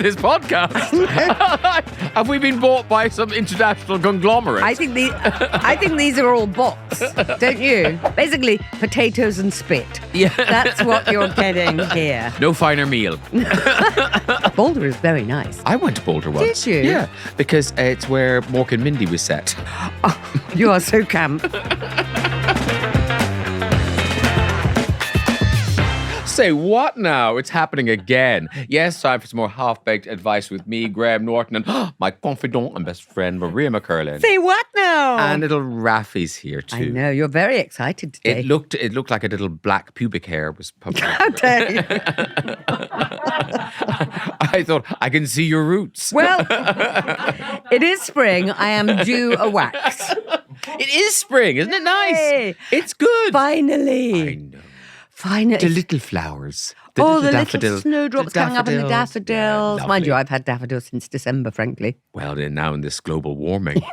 this podcast? Have we been bought by some international conglomerate? I think these are all bots, don't you? Basically, potatoes and spit. Yeah. That's what you're getting here. No finer meal. Boulder is very nice. I went to Boulder once. Did you? Yeah, because it's where Mork and Mindy was set. Oh, you are so camp. Say what now? It's happening again. Yes, time for some more half-baked advice with me, Graham Norton, and my confidant and best friend, Maria McCurlin. Say what now? And little Rafi's here too. I know, you're very excited today. It looked like a little black pubic hair was popping out. How dare you? I thought, I can see your roots. Well, it is spring. I am due a wax. It is spring, isn't it nice? Yay. It's good. Finally. I know. Finally. The little flowers. The little daffodils. snowdrops coming up in the daffodils. Yeah, Mind you, lovely. I've had daffodils since December, frankly. Well, then now in this global warming.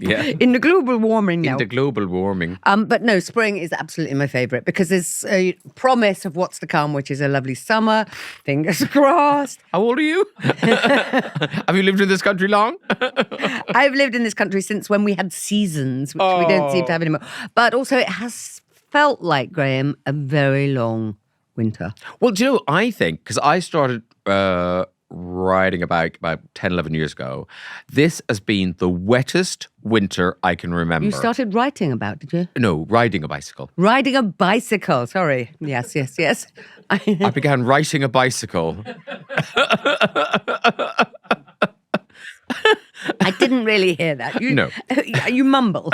Yeah. In the global warming now. In the global warming. But no, spring is absolutely my favourite because there's a promise of what's to come, which is a lovely summer. Fingers crossed. How old are you? Have you lived in this country long? I've lived in this country since when we had seasons, which we don't seem to have anymore. But also it has felt like, Graham, a very long winter. Well, do you know, I think, because I started riding a bike about 10, 11 years ago, this has been the wettest winter I can remember. You started writing about, did you? No, riding a bicycle. Riding a bicycle, sorry. Yes. I began riding a bicycle. I didn't really hear that. No. You mumble.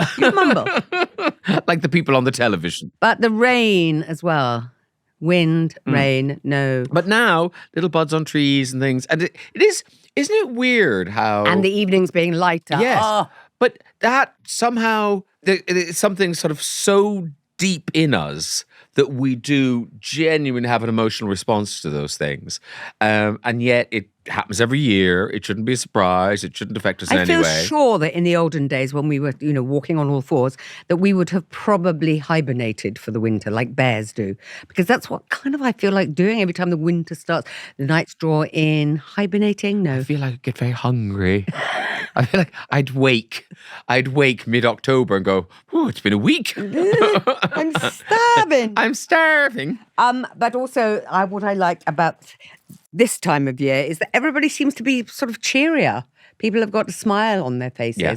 Like the people on the television. But the rain as well. Wind, rain, no. But now, little buds on trees and things. And it is, isn't it weird how... And the evenings being lighter. Yes. Oh. But that somehow, it's something sort of so deep in us that we do genuinely have an emotional response to those things. And yet it happens every year. It shouldn't be a surprise. It shouldn't affect us in I any feel way. sure that in the olden days when we were, walking on all fours, that we would have probably hibernated for the winter like bears do. Because that's what kind of I feel like doing every time the winter starts. The nights draw in. Hibernating? No. I feel like I'd get very hungry. I feel like I'd wake mid-October and go, oh, it's been a week. I'm starving. I'm starving. But also, what I like about this time of year is that everybody seems to be sort of cheerier. People have got a smile on their faces. Yeah.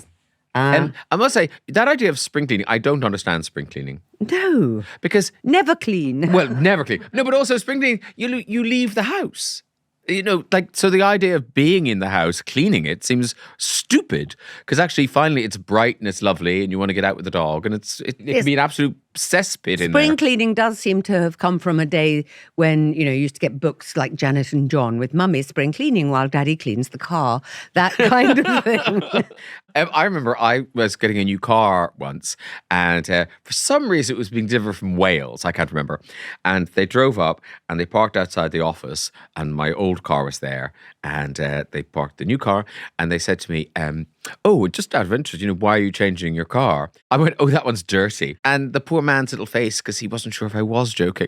And I must say, that idea of spring cleaning, I don't understand spring cleaning. No. Because... Never clean. Well, never clean. No, but also spring cleaning, you leave the house. So the idea of being in the house, cleaning it, seems stupid. Because actually, finally, it's bright and it's lovely and you want to get out with the dog. And it can be an absolute cesspit in there. Spring cleaning does seem to have come from a day when, you used to get books like Janet and John with Mummy's spring cleaning while Daddy cleans the car. That kind of thing. I remember I was getting a new car once and for some reason it was being delivered from Wales. I can't remember. And they drove up and they parked outside the office and my old car was there and they parked the new car and they said to me, oh, just out of interest, why are you changing your car? I went, oh, that one's dirty. And the poor man's little face, because he wasn't sure if I was joking.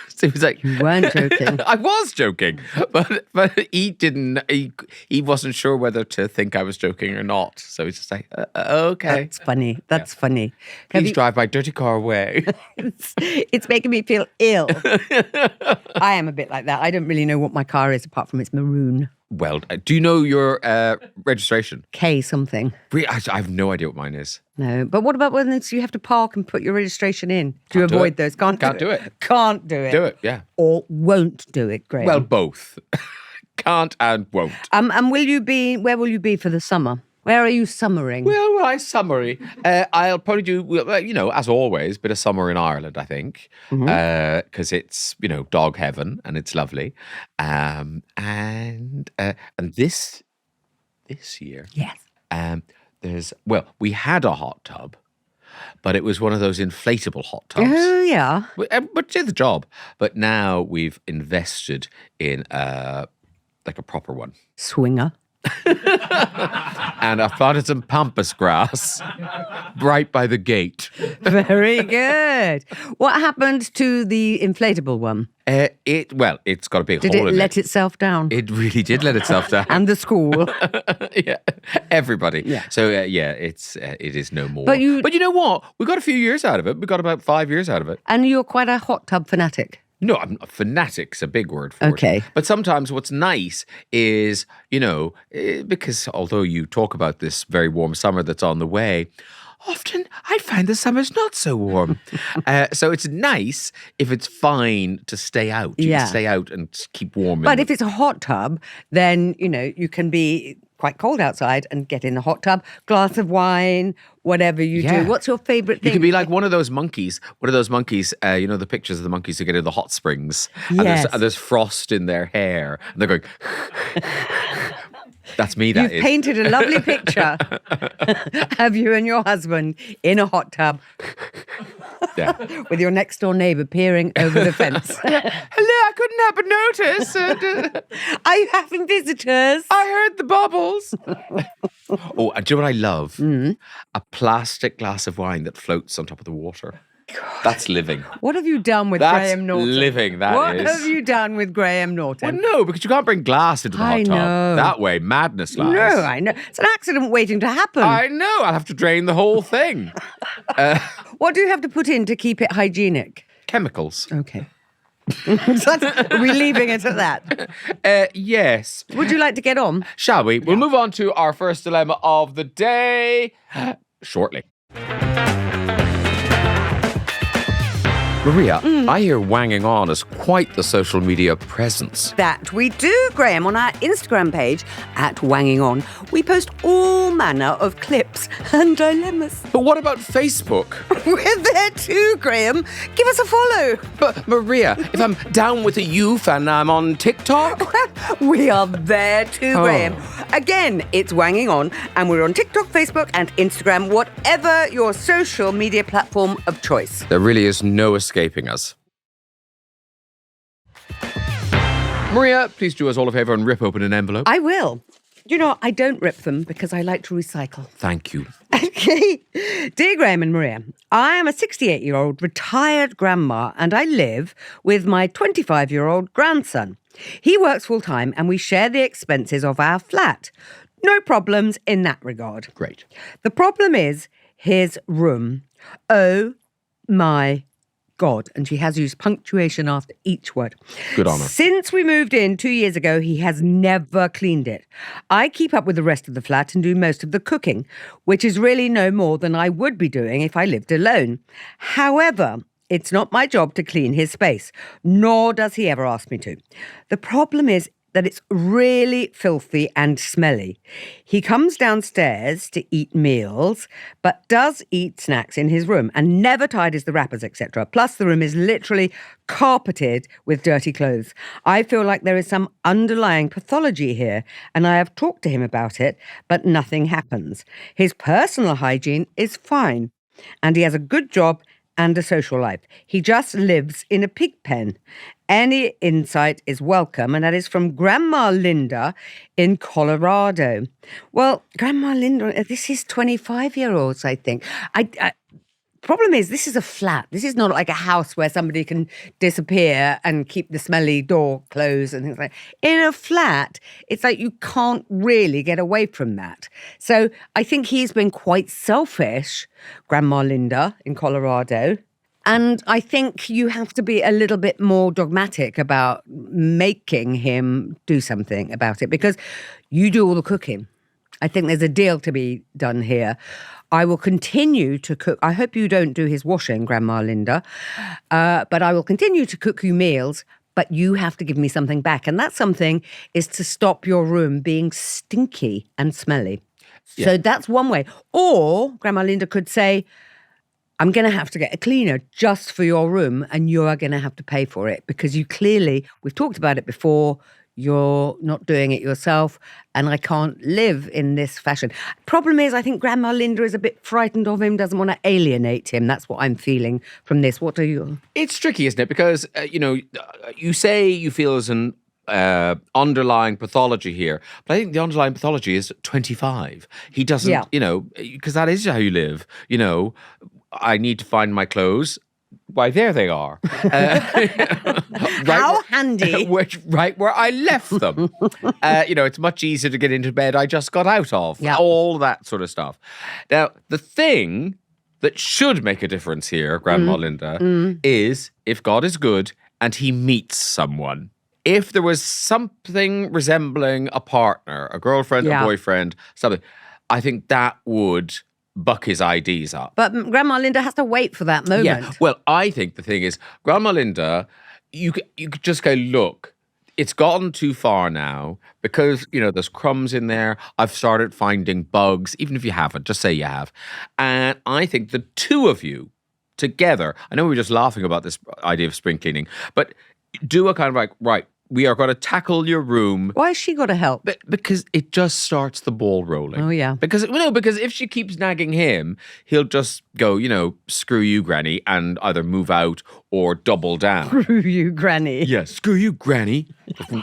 So he was like... You weren't joking. I was joking. But he didn't, he wasn't sure whether to think I was joking or not. So he's just like, okay. That's funny. That's funny. Please drive my dirty car away. It's making me feel ill. I am a bit like that. I don't really know what my car is apart from it's maroon. Well, do you know your registration? K something. I have no idea what mine is. No, but what about when you have to park and put your registration in? Do you avoid those? Can't do it. Can't do it. Do it, yeah. Or won't do it, Graham. Well, both. Can't and won't. And where will you be for the summer? Where are you summering? Well, summary. I'll probably do, as always, bit of summer in Ireland, I think, because it's, dog heaven and it's lovely. And this year, yes, we had a hot tub, but it was one of those inflatable hot tubs. Oh yeah, but did the job. But now we've invested in like a proper one. Swinger. And I've planted some pampas grass right by the gate. Very good. What happened to the inflatable one? It's got a big Did hole it in let itself down? It really did let itself down. And the school. Yeah, everybody. Yeah. So it is no more. But you know what? We got a few years out of it. We got about 5 years out of it. And you're quite a hot tub fanatic. No, I'm not. Fanatic's a big word for Okay. it. But sometimes what's nice is, because although you talk about this very warm summer that's on the way, often I find the summer's not so warm. So it's nice if it's fine to stay out. You can stay out and keep warm. But if it's a hot tub, then, you can be quite cold outside and get in the hot tub, glass of wine, whatever you do. What's your favourite thing? You can be like one of those monkeys. The pictures of the monkeys who get in the hot springs. Yes. And there's frost in their hair. And they're going... That's me, You've painted a lovely picture of you and your husband in a hot tub. Yeah. With your next door neighbour peering over the fence. Hello, I couldn't help but notice. Are you having visitors? I heard the bubbles. Oh, and do you know what I love? A plastic glass of wine that floats on top of the water. That's living. What have you done with That's Graham Norton? living, that what is. What have you done with Graham Norton? Well, no, because you can't bring glass into the hot tub. know. That way, madness lies. No, I know. It's an accident waiting to happen. I know. I'll have to drain the whole thing. What do you have to put in to keep it hygienic? Chemicals. Okay. Are we leaving it at that? Yes. Would you like to get on? Shall we? We'll move on to our first dilemma of the day shortly. Maria, I hear Wanging On is quite the social media presence. That we do, Graham. On our Instagram page, @WangingOn, we post all manner of clips and dilemmas. But what about Facebook? We're there too, Graham. Give us a follow. But Maria, if I'm down with a youth and I'm on TikTok? We are there too, Graham. Again, it's Wanging On, and we're on TikTok, Facebook, and Instagram, whatever your social media platform of choice. There really is no escaping us. Maria, please do us all a favour and rip open an envelope. I will. I don't rip them because I like to recycle. Thank you. Okay. Dear Graham and Maria, I am a 68-year-old retired grandma and I live with my 25-year-old grandson. He works full-time and we share the expenses of our flat. No problems in that regard. Great. The problem is his room. Oh my God. And she has used punctuation after each word. Good on her. Since we moved in 2 years ago, he has never cleaned it. I keep up with the rest of the flat and do most of the cooking, which is really no more than I would be doing if I lived alone. However, it's not my job to clean his space, nor does he ever ask me to. The problem is that it's really filthy and smelly. He comes downstairs to eat meals, but does eat snacks in his room and never tidies the wrappers, etc. Plus, the room is literally carpeted with dirty clothes. I feel like there is some underlying pathology here, and I have talked to him about it, but nothing happens. His personal hygiene is fine, and he has a good job and a social life. He just lives in a pig pen. Any insight is welcome, and that is from Grandma Linda in Colorado. Well, Grandma Linda, this is 25-year-olds, I think. Problem is, this is a flat. This is not like a house where somebody can disappear and keep the smelly door closed and things like that. In a flat, it's like you can't really get away from that. So I think he's been quite selfish, Grandma Linda in Colorado. And I think you have to be a little bit more dogmatic about making him do something about it because you do all the cooking. I think there's a deal to be done here. I will continue to cook. I hope you don't do his washing, Grandma Linda, but I will continue to cook you meals, but you have to give me something back. And that something is to stop your room being stinky and smelly. Yeah. So that's one way. Or Grandma Linda could say, I'm going to have to get a cleaner just for your room and you are going to have to pay for it because you clearly, we've talked about it before, you're not doing it yourself and I can't live in this fashion. Problem is, I think Grandma Linda is a bit frightened of him, doesn't want to alienate him. That's what I'm feeling from this. What do you... It's tricky, isn't it? Because, you say you feel as an underlying pathology here. But I think the underlying pathology is 25. He doesn't, Yeah. because that is how you live. I need to find my clothes. Why, there they are. How handy. Right where I left them. It's much easier to get into bed I just got out of. Yeah. All that sort of stuff. Now, the thing that should make a difference here, Grandma Linda, is if God is good and he meets someone. If there was something resembling a partner, a girlfriend, a boyfriend, something, I think that would buck his IDs up. But Grandma Linda has to wait for that moment. Yeah. Well, I think the thing is, Grandma Linda, you could just go, look, it's gotten too far now because, there's crumbs in there. I've started finding bugs, even if you haven't, just say you have. And I think the two of you together, I know we were just laughing about this idea of spring cleaning, but do a kind of like, right, we are going to tackle your room. Why has she got to help? Because it just starts the ball rolling. Oh, yeah. Because if she keeps nagging him, he'll just go, screw you, Granny, and either move out or double down. Screw you, Granny. Yeah, screw you, Granny.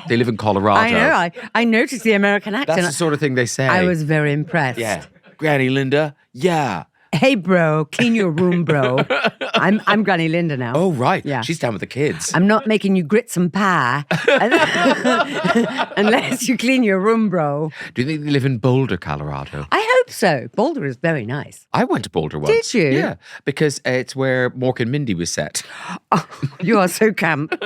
They live in Colorado. I know. I noticed the American accent. That's the sort of thing they say. I was very impressed. Yeah. Granny Linda, yeah. Hey, bro, clean your room, bro. I'm Granny Linda now. Oh, right. Yeah. She's down with the kids. I'm not making you grits and pie unless you clean your room, bro. Do you think they live in Boulder, Colorado? I hope so. Boulder is very nice. I went to Boulder once. Did you? Yeah, because it's where Mork and Mindy was set. Oh, you are so camp.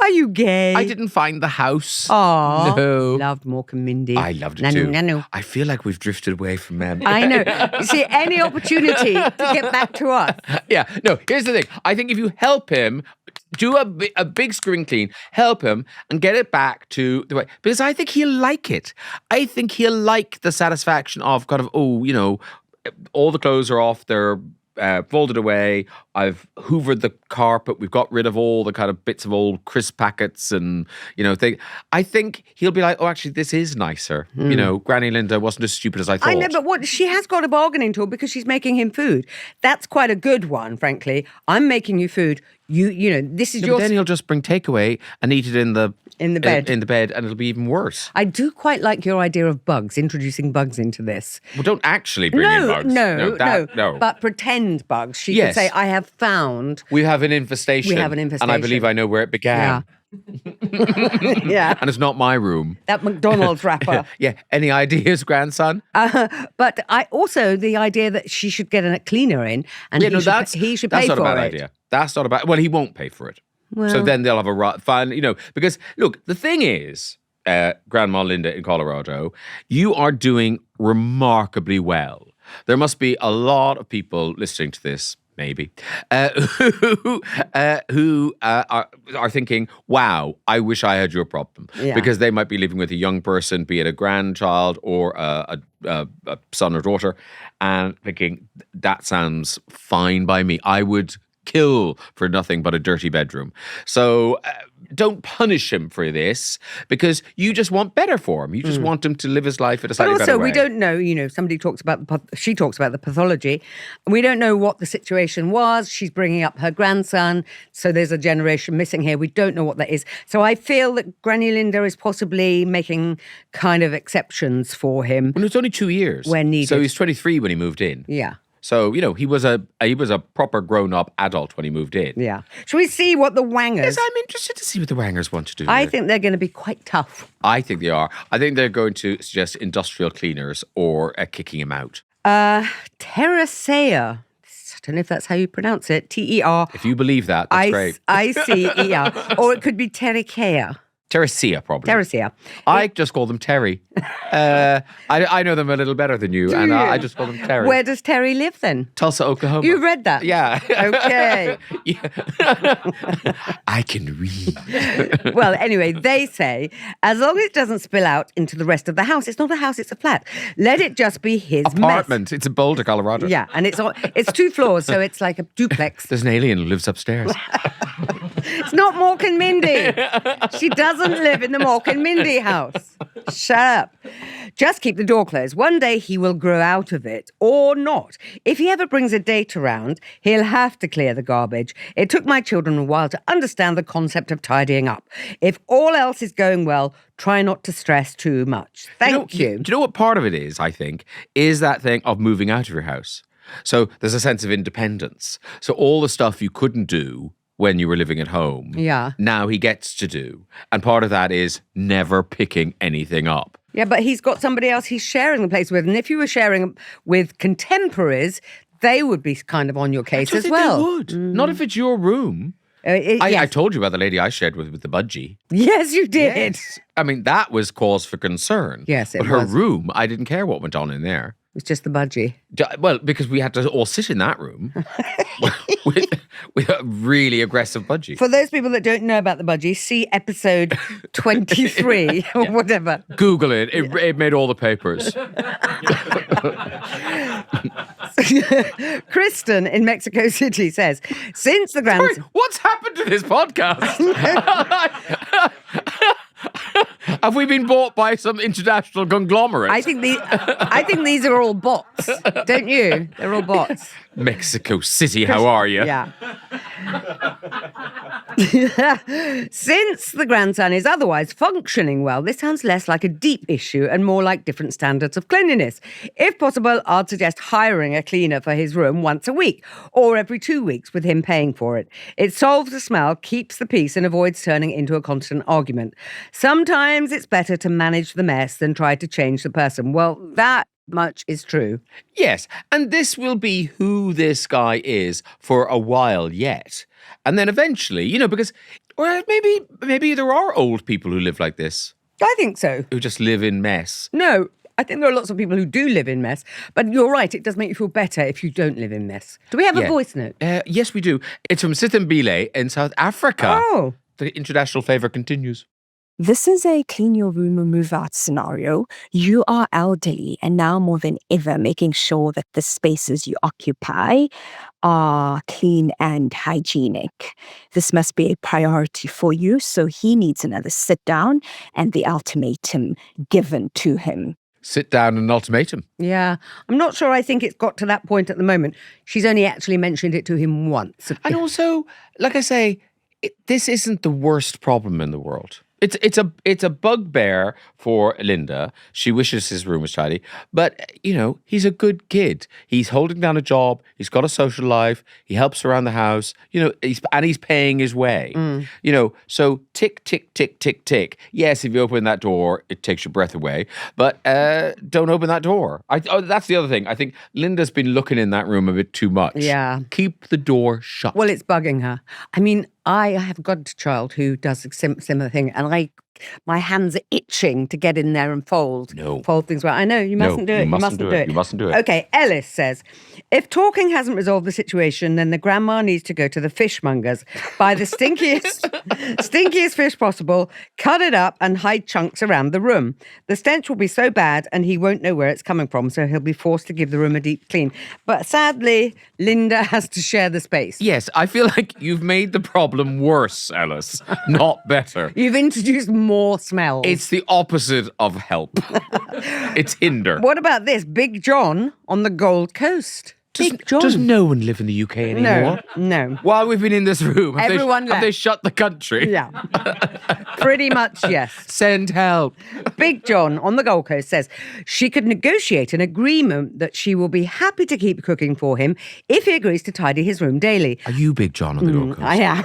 Are you gay? I didn't find the house. Oh, no. Loved Mork and Mindy. I loved it Nanu, too. Nanu. I feel like we've drifted away from them. I know. You see, any opportunity to get back to us. Yeah. No, here's the thing. I think if you help him, do a big spring clean, help him and get it back to the way. Because I think he'll like it. I think he'll like the satisfaction of kind of, all the clothes are off. They're folded away. I've hoovered the carpet. We've got rid of all the kind of bits of old crisp packets and, thing. I think he'll be like, oh, actually, this is nicer. Granny Linda wasn't as stupid as I thought. I know, but she has got a bargaining tool because she's making him food. That's quite a good one, frankly. I'm making you food. This is your... But then he'll just bring takeaway and eat it in the bed. In the bed, and it'll be even worse. I do quite like your idea of bugs, introducing bugs into this. Well, don't actually bring in bugs. No. But pretend bugs. She could say, I have found... We have an infestation. And I believe I know where it began. Yeah. And it's not my room. That McDonald's wrapper. Yeah. Any ideas, grandson? But the idea that she should get a cleaner in and he should pay for it. That's not a bad idea. That's not a bad... Well, he won't pay for it. Well, so then they'll have a fun, because look, the thing is, Grandma Linda in Colorado, you are doing remarkably well. There must be a lot of people listening to this, maybe, who are thinking, wow, I wish I had your problem. Yeah. Because they might be living with a young person, be it a grandchild or a son or daughter, and thinking, that sounds fine by me. I would kill for nothing but a dirty bedroom. So don't punish him for this because you just want better for him. You just want him to live his life in a slightly better way. But also, we don't know, somebody talks about, she talks about the pathology, and we don't know what the situation was. She's bringing up her grandson, so there's a generation missing here. We don't know what that is. So I feel that Granny Linda is possibly making kind of exceptions for him. Well, it's only 2 years. When needed. So he's 23 when he moved in. Yeah. So, he was a proper grown-up adult when he moved in. Yeah. Shall we see what the Wangers... Yes, I'm interested to see what the Wangers want to do I here. think they're going to be quite tough. I think they are. I think they're going to suggest industrial cleaners or kicking him out. Terracea. I don't know if that's how you pronounce it. Ter. If you believe that, that's great. Icer. Or it could be Terracea. Terracea, probably. Terracea. I just call them Terry. I know them a little better than you, and I just call them Terry. Where does Terry live then? Tulsa, Oklahoma. You read that? Yeah. Okay. I can read. Well, anyway, they say, as long as it doesn't spill out into the rest of the house, it's not a house, it's a flat. Let it just be his apartment. mess. It's in Boulder, Colorado. Yeah, and it's 2 floors, so it's like a duplex. There's an alien who lives upstairs. It's not Mork and Mindy. She doesn't live in the Mork and Mindy house. Shut up. Just keep the door closed. One day he will grow out of it, or not. If he ever brings a date around, he'll have to clear the garbage. It took my children a while to understand the concept of tidying up. If all else is going well, try not to stress too much. Thank you. Do you know what part of it is, I think, is that thing of moving out of your house. So there's a sense of independence. So all the stuff you couldn't do when you were living at home, now he gets to do. And part of that is never picking anything up. Yeah, but he's got somebody else he's sharing the place with. And if you were sharing with contemporaries, they would be kind of on your case as well. They would. Not if it's your room. I told you about the lady I shared with the budgie. Yes, you did. Yes. I mean, that was cause for concern. Yes, it was. But her room, I didn't care what went on in there. It was just the budgie. Well, because we had to all sit in that room with a really aggressive budgie. For those people that don't know about the budgie, see episode 23 or whatever. Google it. It made all the papers. Kristen in Mexico City says, since the grand... Sorry, what's happened to this podcast? Have we been bought by some international conglomerate? I think these are all bots, don't you? They're all bots. Mexico City, how are you? Yeah. Since the grandson is otherwise functioning well, this sounds less like a deep issue and more like different standards of cleanliness. If possible, I'd suggest hiring a cleaner for his room once a week or every 2 weeks with him paying for it. It solves the smell, keeps the peace and avoids turning into a constant argument. Sometimes it's better to manage the mess than try to change the person. Well, that much is true. Yes, and this will be who this guy is for a while yet. And then eventually, because maybe there are old people who live like this. I think so. Who just live in mess. No, I think there are lots of people who do live in mess. But you're right, it does make you feel better if you don't live in mess. Do we have a voice note? Yes, we do. It's from Sithimbile in South Africa. Oh. The international favour continues. This is a clean your room or move out scenario. You are elderly and now more than ever making sure that the spaces you occupy are clean and hygienic. This must be a priority for you, so he needs another sit down and the ultimatum given to him. Sit down and ultimatum. Yeah, I'm not sure I think it's got to that point at the moment. She's only actually mentioned it to him once. And also, like I say, this isn't the worst problem in the world. It's a bugbear for Linda. She wishes his room was tidy, but he's a good kid. He's holding down a job. He's got a social life. He helps around the house. He's paying his way. So tick tick tick tick tick. Yes, if you open that door, it takes your breath away. But don't open that door. That's the other thing. I think Linda's been looking in that room a bit too much. Yeah, keep the door shut. Well, it's bugging her. I mean, I have got a child who does a similar thing, and my hands are itching to get in there and fold things well. I know, you mustn't do it. You mustn't do it. You mustn't do it. Okay, Ellis says, if talking hasn't resolved the situation, then the grandma needs to go to the fishmongers, buy the stinkiest fish possible, cut it up and hide chunks around the room. The stench will be so bad and he won't know where it's coming from, so he'll be forced to give the room a deep clean. But sadly, Linda has to share the space. Yes, I feel like you've made the problem worse, Ellis, not better. You've introduced more smells. It's the opposite of help. It's hinder. What about this? Big John on the Gold Coast. Big John. Does no one live in the UK anymore? No. While we've been in this room, have Everyone they shut the country? Yeah. Pretty much, yes. Send help. Big John on the Gold Coast says she could negotiate an agreement that she will be happy to keep cooking for him if he agrees to tidy his room daily. Are you Big John on the Gold Coast? I am.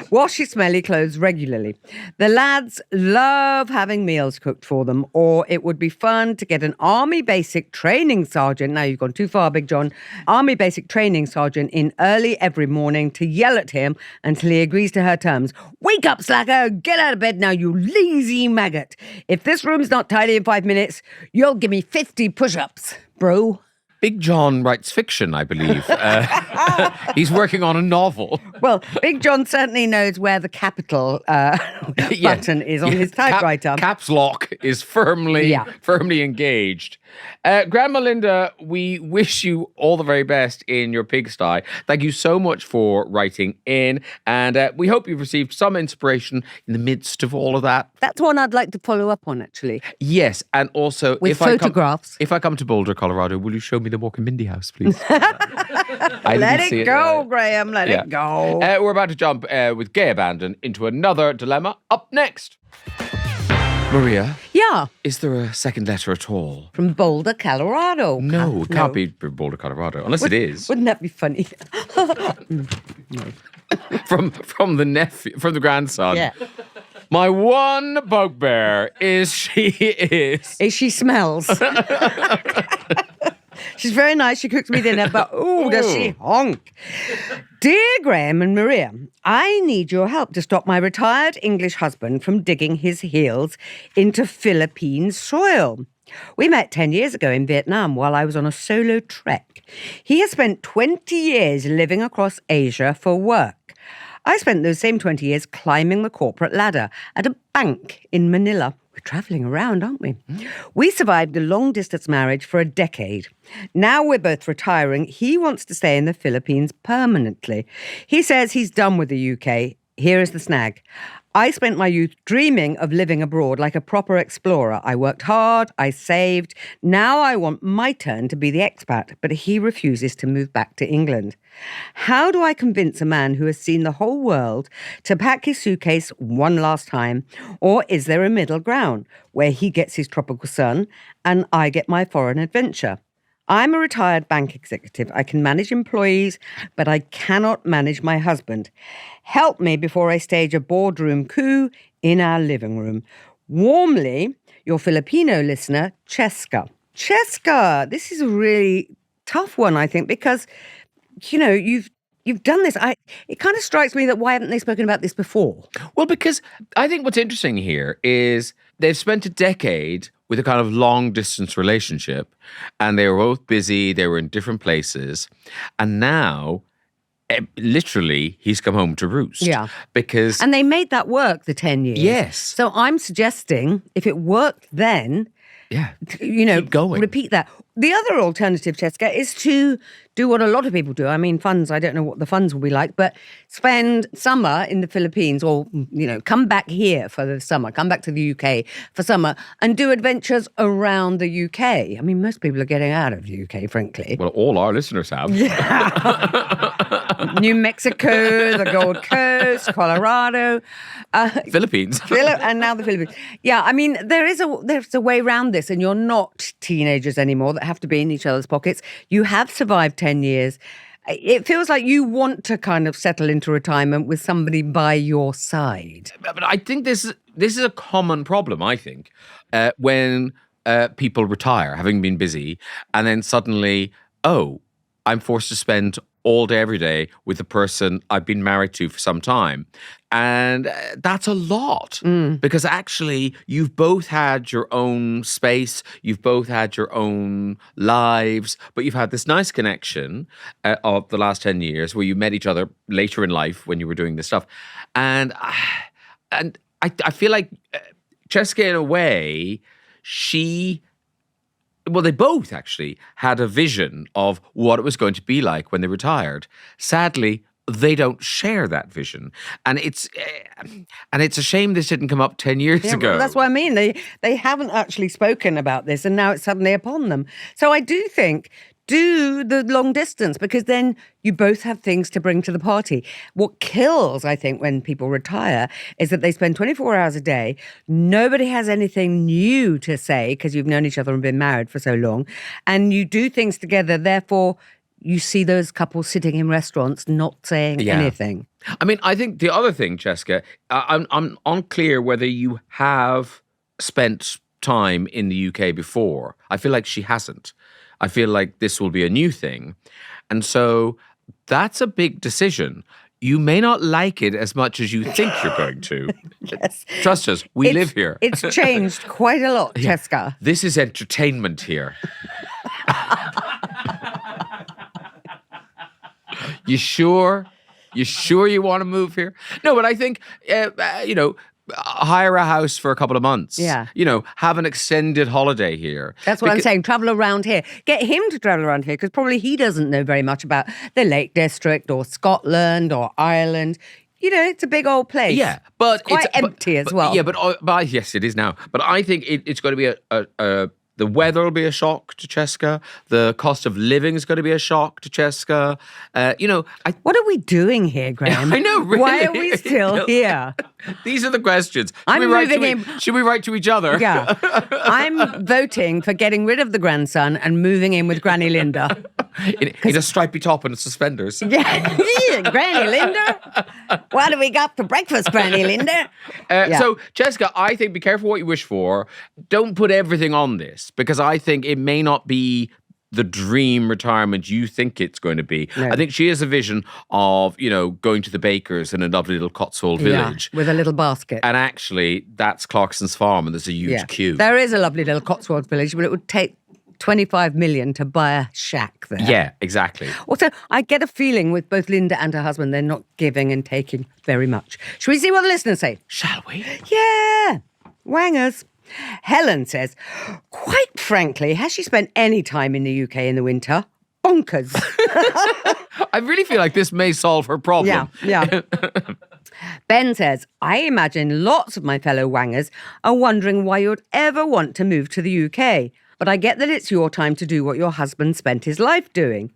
Wash his smelly clothes regularly. The lads love having meals cooked for them, or it would be fun to get an Army Basic Training Sergeant. Now you've gone too far, Big John. Army Basic Training Sergeant in early every morning to yell at him until he agrees to her terms. Wake up, slacker! Get out of bed now, you lazy maggot! If this room's not tidy in 5 minutes, you'll give me 50 push-ups, bro. Big John writes fiction, I believe. He's working on a novel. Well, Big John certainly knows where the capital button is on his typewriter. Caps lock is firmly engaged. Grandma Linda, we wish you all the very best in your pigsty. Thank you so much for writing in, and we hope you've received some inspiration in the midst of all of that. That's one I'd like to follow up on, actually. Yes, and also with photographs. If I come to Boulder, Colorado, will you show me the Mork and Mindy house, please? Let it go, Graham. Let it go. We're about to jump with gay abandon into another dilemma. Up next. Maria? Yeah. Is there a second letter at all? From Boulder, Colorado. No, it can't be from Boulder, Colorado, unless it is. Wouldn't that be funny? From the grandson. Yeah. My one bugbear is she smells. She's very nice. She cooks me dinner, but does she honk? Dear Graham and Maria, I need your help to stop my retired English husband from digging his heels into Philippine soil. We met 10 years ago in Vietnam while I was on a solo trek. He has spent 20 years living across Asia for work. I spent those same 20 years climbing the corporate ladder at a bank in Manila. We're travelling around, aren't we? We survived a long-distance marriage for a decade. Now we're both retiring. He wants to stay in the Philippines permanently. He says he's done with the UK. Here is the snag. I spent my youth dreaming of living abroad like a proper explorer. I worked hard, I saved. Now I want my turn to be the expat, but he refuses to move back to England. How do I convince a man who has seen the whole world to pack his suitcase one last time? Or is there a middle ground where he gets his tropical sun and I get my foreign adventure? I'm a retired bank executive. I can manage employees, but I cannot manage my husband. Help me before I stage a boardroom coup in our living room. Warmly, your Filipino listener, Cheska. Cheska, this is a really tough one, I think, because, you've done this. It kind of strikes me that why haven't they spoken about this before? Well, because I think what's interesting here is they've spent a decade with a kind of long-distance relationship, and they were both busy, they were in different places, and now, literally, he's come home to roost. Yeah. Because... And they made that work, the 10 years. Yes. So I'm suggesting, if it worked then... Yeah. Keep going. Repeat that. The other alternative, Cheska, is to do what a lot of people do. I mean, funds, I don't know what the funds will be like, but spend summer in the Philippines or, come back here for the summer, come back to the UK for summer and do adventures around the UK. I mean, most people are getting out of the UK, frankly. Well, all our listeners have. Yeah. New Mexico, the Gold Coast, Colorado. Philippines. And now the Philippines. Yeah, I mean, there's a way around this, and you're not teenagers anymore that have to be in each other's pockets. You have survived 10 years. It feels like you want to kind of settle into retirement with somebody by your side. But I think this is a common problem, I think, when people retire, having been busy, and then suddenly, I'm forced to spend all day, every day with the person I've been married to for some time. And that's a lot because actually you've both had your own space, you've both had your own lives, but you've had this nice connection of the last 10 years where you met each other later in life when you were doing this stuff. And I feel like Cheska, in a way, they both actually had a vision of what it was going to be like when they retired. Sadly, they don't share that vision. And it's a shame this didn't come up 10 years ago. Well, that's what I mean. They haven't actually spoken about this and now it's suddenly upon them. So I do think, do the long distance because then you both have things to bring to the party. What kills, I think, when people retire is that they spend 24 hours a day. Nobody has anything new to say because you've known each other and been married for so long. And you do things together. Therefore, you see those couples sitting in restaurants not saying anything. I mean, I think the other thing, Cheska, I'm unclear whether you have spent time in the UK before. I feel like she hasn't. I feel like this will be a new thing. And so that's a big decision. You may not like it as much as you think you're going to. Yes. Trust us, we live here. It's changed quite a lot, Cheska. This is entertainment here. You sure? You sure you want to move here? No, but I think, hire a house for a couple of months. Yeah. Have an extended holiday here. That's what I'm saying. Travel around here. Get him to travel around here because probably he doesn't know very much about the Lake District or Scotland or Ireland. It's a big old place. Yeah, but it's quite empty as well. Yeah, but yes, it is now. But I think it's going to be the weather will be a shock to Cheska. The cost of living is going to be a shock to Cheska. What are we doing here, Graham? I know, really. Why are we still here? These are the questions. Should we write to each other? Yeah. I'm voting for getting rid of the grandson and moving in with Granny Linda. in a stripy top and suspenders. Yeah. Granny Linda? What have we got for breakfast, Granny Linda? So, Jessica, I think be careful what you wish for. Don't put everything on this because I think it may not be the dream retirement you think it's going to be. No. I think she has a vision of, going to the bakers in a lovely little Cotswold village. With a little basket. And actually, that's Clarkson's farm and there's a huge queue. There is a lovely little Cotswold village, but it would take 25 million to buy a shack there. Yeah, exactly. Also, I get a feeling with both Linda and her husband, they're not giving and taking very much. Shall we see what the listeners say? Shall we? Yeah. Wangers. Helen says, quite frankly, has she spent any time in the UK in the winter? Bonkers. I really feel like this may solve her problem. Yeah. Ben says, I imagine lots of my fellow wangers are wondering why you'd ever want to move to the UK. But I get that it's your time to do what your husband spent his life doing.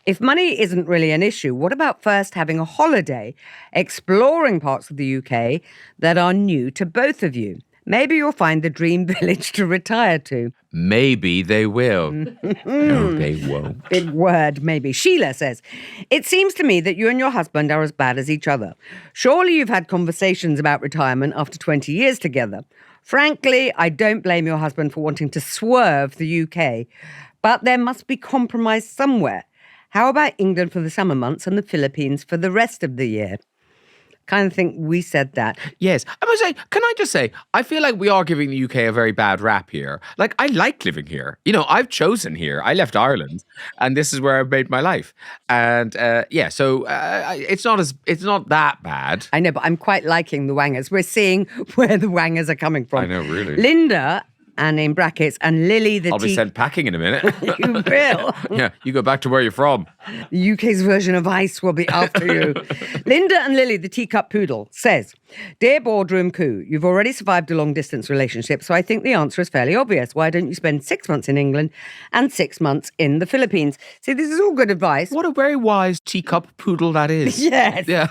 If money isn't really an issue, what about first having a holiday, exploring parts of the UK that are new to both of you? Maybe you'll find the dream village to retire to. Maybe they will. No, they won't. Big word, maybe. Sheila says, it seems to me that you and your husband are as bad as each other. Surely you've had conversations about retirement after 20 years together. Frankly, I don't blame your husband for wanting to swerve the UK, but there must be compromise somewhere. How about England for the summer months and the Philippines for the rest of the year? Kind of think we said that. Yes. I must say, can I just say, I feel like we are giving the UK a very bad rap here. Like, I like living here. I've chosen here. I left Ireland, and this is where I've made my life. And so it's not that bad. I know, but I'm quite liking the wangers. We're seeing where the wangers are coming from. I know, really. Linda, and in brackets, and Lily the I'll be sent packing in a minute. You will. Yeah, you go back to where you're from. The UK's version of ICE will be after you. Linda and Lily, the teacup poodle, says, Dear Boardroom Coup, you've already survived a long-distance relationship, so I think the answer is fairly obvious. Why don't you spend 6 months in England and 6 months in the Philippines? See, this is all good advice. What a very wise teacup poodle that is. Yes. Yeah.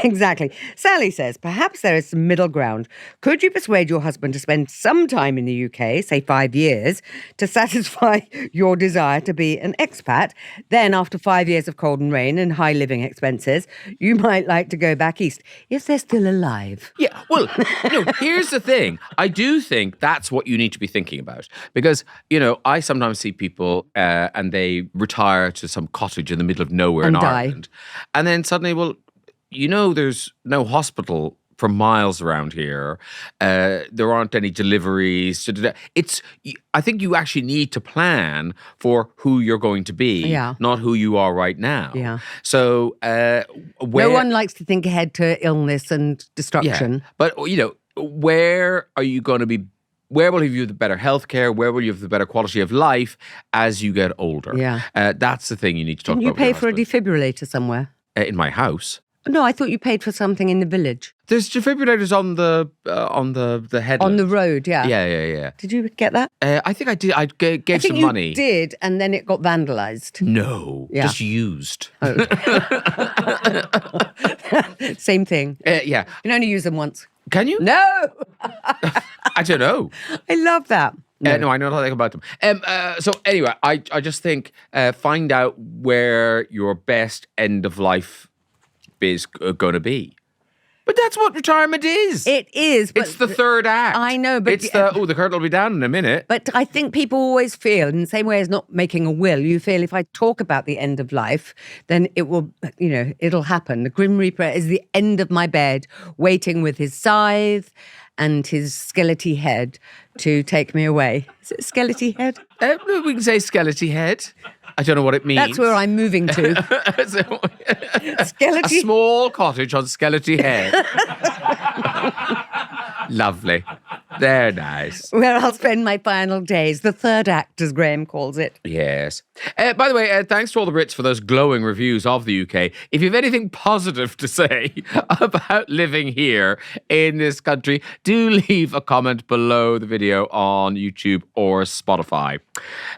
Exactly. Sally says, perhaps there is some middle ground. Could you persuade your husband to spend some time in the UK, say 5 years, to satisfy your desire to be an expat? Then, after 5 years of cold and rain and high living expenses, you might like to go back east, if they're still alive. Yeah, well, here's the thing. I do think that's what you need to be thinking about. Because, I sometimes see people and they retire to some cottage in the middle of nowhere And in die. Ireland. And then suddenly, there's no hospital for miles around here. There aren't any deliveries. I think you actually need to plan for who you're going to be, not who you are right now. Yeah. So, no one likes to think ahead to illness and destruction. Yeah. But, where are you going to be? Where will you have the better healthcare? Where will you have the better quality of life as you get older? Yeah. That's the thing you need to talk Didn't you about. with pay your for a husband. defibrillator somewhere? In my house. No, I thought you paid for something in the village. There's defibrillators on the headland. On the road, yeah. Yeah. Did you get that? I think I did. I gave I think some you money. did, and then it got vandalised. No, Yeah. just used. Same thing. Yeah. You can only use them once. Can you? No! I don't know. I love that. No, I know nothing about them. So anyway, I just think find out where your best end of life is going to be. But that's what retirement is. It is. But It's the third act. I know, but it's the curtain will be down in a minute. But I think people always feel, in the same way as not making a will, you feel if I talk about the end of life, then it will, it'll happen. The Grim Reaper is the end of my bed, waiting with his scythe and his skeleton head to take me away. Is it skeleton head? We can say skeleton head. I don't know what it means. That's where I'm moving to. A Skeleton. small cottage on Skeleton Head. Lovely. They're nice. Where I'll spend my final days. The third act, as Graham calls it. Yes. By the way, thanks to all the Brits for those glowing reviews of the UK. If you have anything positive to say about living here in this country, do leave a comment below the video on YouTube or Spotify.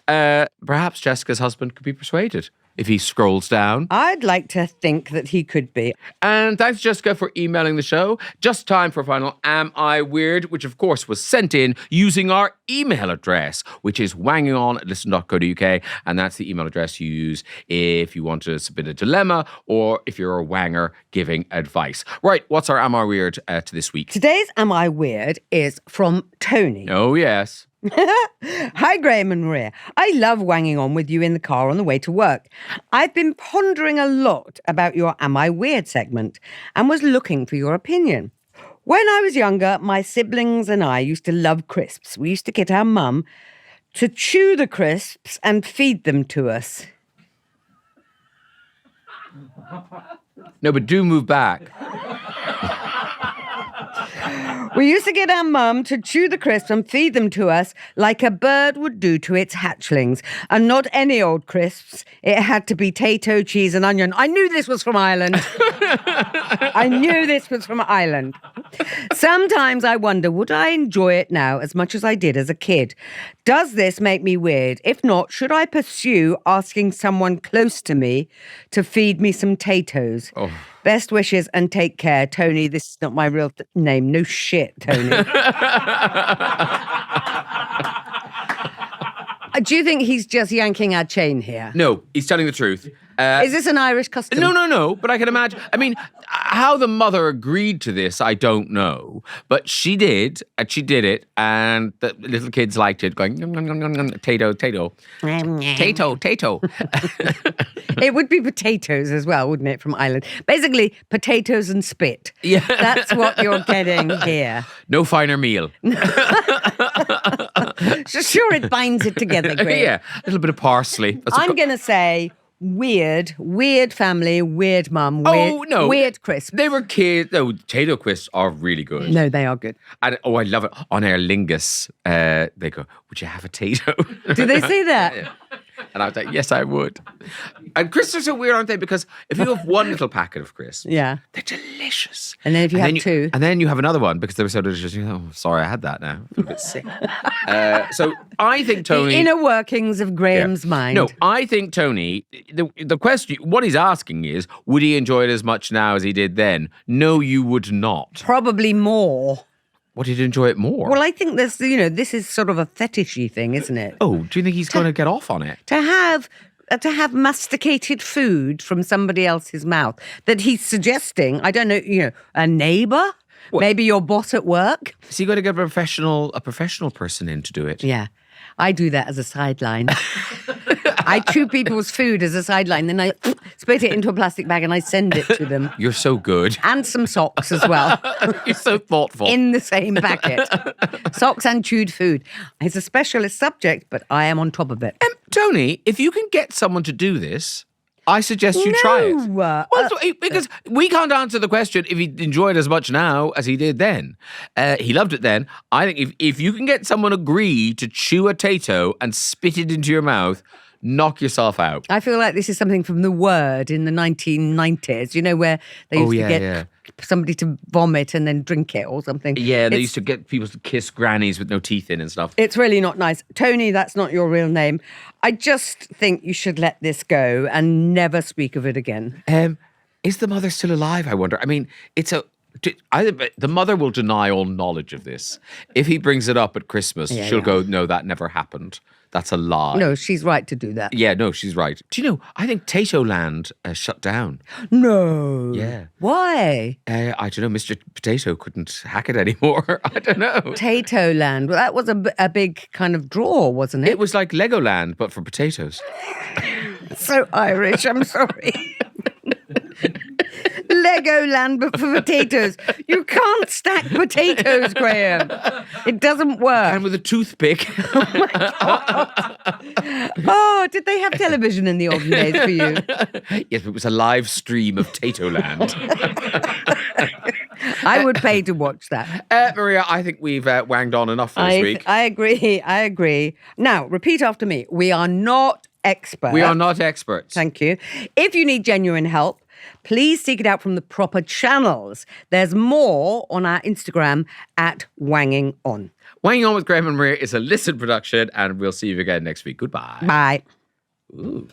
Perhaps Jessica's husband could be persuaded if he scrolls down. I'd like to think that he could be. And thanks, Jessica, for emailing the show. Just time for a final Am I Weird, which of course was sent in using our email address, which is wangingon@listen.co.uk. And that's the email address you use if you want to submit a dilemma or if you're a wanger giving advice. Right, what's our Am I Weird to this week? Today's Am I Weird is from Tony. Oh, yes. Hi, Graham and Maria. I love wanging on with you in the car on the way to work. I've been pondering a lot about your Am I Weird segment and was looking for your opinion. When I was younger, my siblings and I used to love crisps. We used to get our mum to chew the crisps and feed them to us. No, but do move back. We used to get our mum to chew the crisps and feed them to us like a bird would do to its hatchlings. And not any old crisps. It had to be tato, cheese and onion. I knew this was from Ireland. I knew this was from Ireland. Sometimes I wonder, would I enjoy it now as much as I did as a kid? Does this make me weird? If not, should I pursue asking someone close to me to feed me some tatoes? Oh. Best wishes and take care, Tony. This is not my real name. No shit, Tony. Do you think he's just yanking our chain here? No, he's telling the truth. Is this an Irish custom? No. But I can imagine. I mean, how the mother agreed to this, I don't know. But she did, and she did it, and the little kids liked it, going, nom, nom, nom, nom, nom, tato. Tato. It would be potatoes as well, wouldn't it, from Ireland? Basically, potatoes and spit. Yeah. That's what you're getting here. No finer meal. So sure, it binds it together, Greg. Yeah, a little bit of parsley. I'm going to say weird family, weird mum, weird crisps. They were kids. No, potato crisps are really good. No, they are good. And I love it. On Aer Lingus, they go, would you have a tato? Do they say that? Yeah. And I was like, yes, I would. And crisps are so weird, aren't they? Because if you have one little packet of crisps, yeah, they're delicious. And then if you have two. And then you have another one because they were so delicious. You know, oh, sorry, I had that now. I feel a bit sick. So I think Tony... The inner workings of Graham's mind. No, I think Tony, the question, what he's asking is, would he enjoy it as much now as he did then? No, you would not. Probably more. What, did you enjoy it more? Well, I think this is sort of a fetishy thing, isn't it? Oh, do you think he's going to get off on it? To have masticated food from somebody else's mouth that he's suggesting, I don't know, a neighbour? What? Maybe your boss at work? Is he going to get a professional person in to do it? Yeah. I do that as a sideline. I chew people's food as a sideline, then I spit it into a plastic bag and I send it to them. You're so good. And some socks as well. You're so thoughtful. In the same packet. Socks and chewed food. It's a specialist subject, but I am on top of it. Tony, if you can get someone to do this, I suggest you try it. Well, because we can't answer the question if he enjoyed it as much now as he did then. He loved it then. I think if you can get someone agree to chew a tato and spit it into your mouth, knock yourself out. I feel like this is something from The Word in the 1990s, where they used to get somebody to vomit and then drink it or something. Yeah, they used to get people to kiss grannies with no teeth in and stuff. It's really not nice. Tony, that's not your real name. I just think you should let this go and never speak of it again. Is the mother still alive, I wonder? I mean, the mother will deny all knowledge of this. If he brings it up at Christmas, she'll go, no, that never happened. That's a lie. No, she's right to do that. Yeah, no, she's right. Do you know, I think Tato Land shut down. No. Yeah. Why? I don't know. Mr. Potato couldn't hack it anymore. I don't know. Tato Land. Well, that was a big kind of draw, wasn't it? It was like Legoland, but for potatoes. So Irish, I'm sorry. Legoland, but for potatoes. You can't stack potatoes, Graham. It doesn't work. And with a toothpick. Oh, did they have television in the olden days for you? Yes, but it was a live stream of Tatoland. I would pay to watch that. Maria, I think we've wanged on enough for this week. I agree. Now, repeat after me. We are not experts. We are not experts. Thank you. If you need genuine help, please seek it out from the proper channels. There's more on our Instagram at Wanging On. Wanging On with Graham and Maria is a Listen production, and we'll see you again next week. Goodbye. Bye. Ooh.